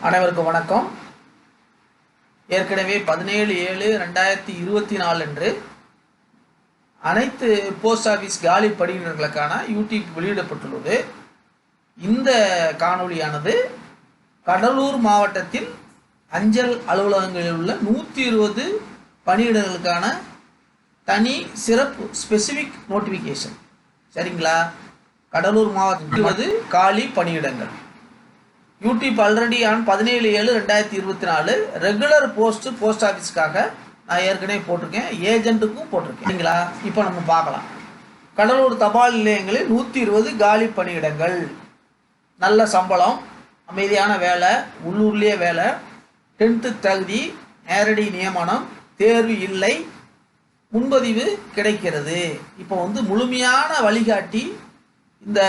அனைவருக்கும் வணக்கம். ஏற்கனவே 17/7/2024 அன்று அனைத்து போஸ்ட் ஆஃபீஸ் காலி பணியிடர்களுக்கான யூடியூப் வெளியிடப்பட்டுள்ளது. இந்த காணொளியானது கடலூர் மாவட்டத்தில் அஞ்சல் அலுவலகங்களில் உள்ள 120 பணியிடங்களுக்கான தனி சிறப்பு ஸ்பெசிஃபிக் நோட்டிஃபிகேஷன். சரிங்களா? கடலூர் மாவட்டத்தில் 20 காலி பணியிடங்கள். YouTube already on 17/7/2024 regular post ஆஃபீஸ்க்காக நான் ஏற்கனவே போட்டிருக்கேன், ஏஜென்ட்டுக்கும் போட்டிருக்கேன். சரிங்களா? இப்போ நம்ம பார்க்கலாம். கடலூர் தபால் நிலையங்களில் 120 காலி பணியிடங்கள். நல்ல சம்பளம், அமைதியான வேலை, உள்ளூர்லேயே வேலை, 10th தகுதி, நேரடி நியமனம், தேர்வு இல்லை, முன்பதிவு கிடைக்கிறது. இப்போ முழுமையான வழிகாட்டி இந்த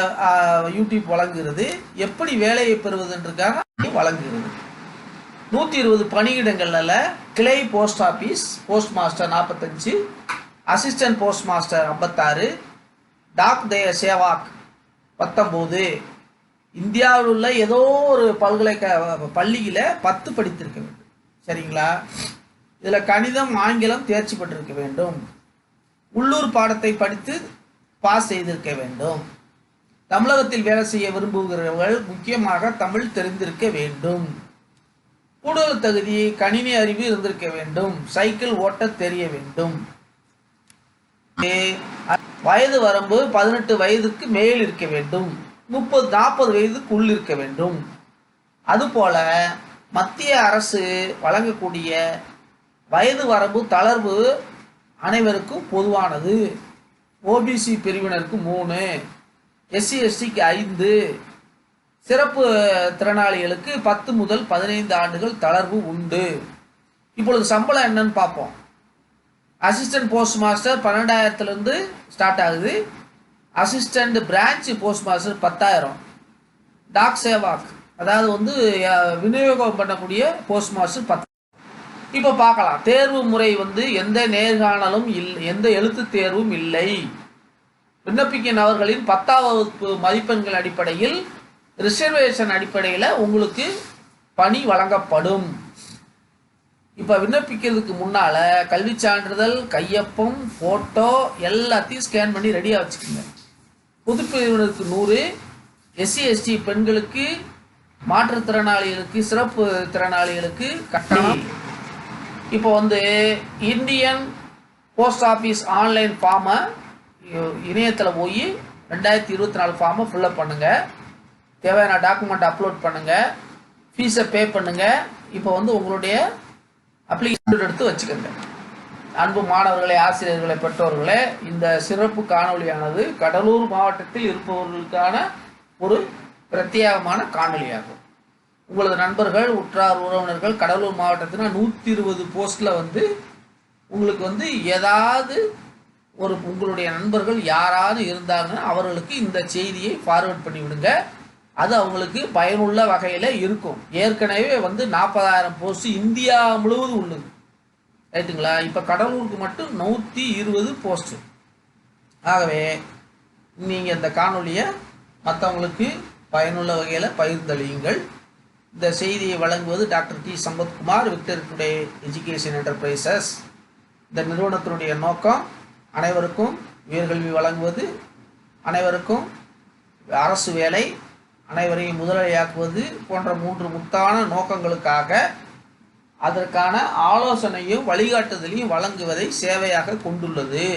யூடியூப் வழங்குகிறது. எப்படி வேலையை பெறுவதற்காக வழங்குகிறது. 120 பணியிடங்கள்ல கிளை post office post master 45, assistant post master 56, Dak Sevak 19. இந்தியாவில் உள்ள ஏதோ ஒரு பள்ளியில் 10 படித்திருக்க வேண்டும். சரிங்களா? இதில் கணிதம், ஆங்கிலம் தேர்ச்சி பெற்றிருக்க வேண்டும். உள்ளூர் பாடத்தை படித்து பாஸ் செய்திருக்க வேண்டும். தமிழகத்தில் வேலை செய்ய விரும்புகிறவர்கள் முக்கியமாக தமிழ் தெரிந்திருக்க வேண்டும். கூடுதல் தகுதி கணினி அறிவு இருந்திருக்க வேண்டும். சைக்கிள் ஓட்ட தெரிய வேண்டும். வயது வரம்பு 18 வயதுக்கு மேல் இருக்க வேண்டும். 30-40 வயதுக்குள் இருக்க வேண்டும். அதுபோல மத்திய அரசு வழங்கக்கூடிய வயது வரம்பு தளர்வு அனைவருக்கும் பொதுவானது. ஓபிசி பிரிவினருக்கு 3, SC STக்கு 5, சிறப்பு திறனாளிகளுக்கு 10 முதல் 15 ஆண்டுகள் தளர்வு உண்டு. இப்பொழுது சம்பளம் என்னன்னு பார்ப்போம். அசிஸ்டன்ட் போஸ்ட் மாஸ்டர் 12,000 ஸ்டார்ட் ஆகுது. Assistant branch post master 10,000. Dak Sevak அதாவது விநியோகம் பண்ணக்கூடிய போஸ்ட் மாஸ்டர் 10. இப்போ பார்க்கலாம். தேர்வு முறை எந்த நேர்காணலும் இல்லை, எந்த எழுத்து தேர்வும் இல்லை. விண்ணப்பிக்கும் நபர்களின் 10ஆம் வகுப்பு மதிப்பெண்கள் அடிப்படையில் ரிசர்வேஷன் அடிப்படையில் உங்களுக்கு பணி வழங்கப்படும். இப்போ விண்ணப்பிக்கிறதுக்கு முன்னால் கல்வி சான்றிதழ், கையொப்பம், ஃபோட்டோ எல்லாத்தையும் ஸ்கேன் பண்ணி ரெடியாக வச்சுக்கோங்க. பொதுப்பிரிவினருக்கு 100, SC ST பெண்களுக்கு, மாற்றுத்திறனாளிகளுக்கு, சிறப்பு திறனாளிகளுக்கு கட்டணம். இப்போ இந்தியன் போஸ்ட் ஆஃபீஸ் ஆன்லைன் ஃபார்மை இணையத்தில் போய் 2024 ஃபார்மை ஃபில்லப் பண்ணுங்கள். தேவையான டாக்குமெண்ட் அப்லோட் பண்ணுங்கள். ஃபீஸை பே பண்ணுங்கள். இப்போ உங்களுடைய அப்ளிகேஷன் எடுத்து வச்சுக்கோங்க. அன்பு மாணவர்களே, ஆசிரியர்களை, பெற்றோர்களே, இந்த சிறப்பு காணொலியானது கடலூர் மாவட்டத்தில் இருப்பவர்களுக்கான ஒரு பிரத்யேகமான காணொலியாகும். உங்களது நண்பர்கள், உற்றார் உறவினர்கள் கடலூர் மாவட்டத்தில் 120 போஸ்டில் உங்களுக்கு ஏதாவது உங்களுடைய நண்பர்கள் யாராவது இருந்தாங்கன்னா அவர்களுக்கு இந்த செய்தியை ஃபார்வர்ட் பண்ணி விடுங்க. அது அவங்களுக்கு பயனுள்ள வகையில் இருக்கும். ஏற்கனவே 40,000 போஸ்ட் இந்தியா முழுவதும் உள்ளது. ரைட்டுங்களா? இப்போ கடலூருக்கு மட்டும் 120 போஸ்ட். ஆகவே நீங்கள் இந்த காணொலியை மற்றவங்களுக்கு பயனுள்ள வகையில் பகிர்ந்தளியுங்கள். இந்த செய்தியை வழங்குவது doctor D Sampathkumar, Victor today education enterprises. இந்த நிறுவனத்தினுடைய நோக்கம் அனைவருக்கும் உயர்கல்வி வழங்குவது, அனைவருக்கும் அரசு வேலை, அனைவரையும் முதலாளியாக்குவது போன்ற 3 முத்தான நோக்கங்களுக்காக அதற்கான ஆலோசனையும் வழிகாட்டுதலையும் வழங்குவதை சேவையாக கொண்டுள்ளது.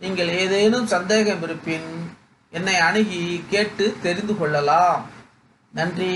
நீங்கள் ஏதேனும் சந்தேகம் இருப்பின் என்னை அணுகி கேட்டு தெரிந்து கொள்ளலாம். நன்றி.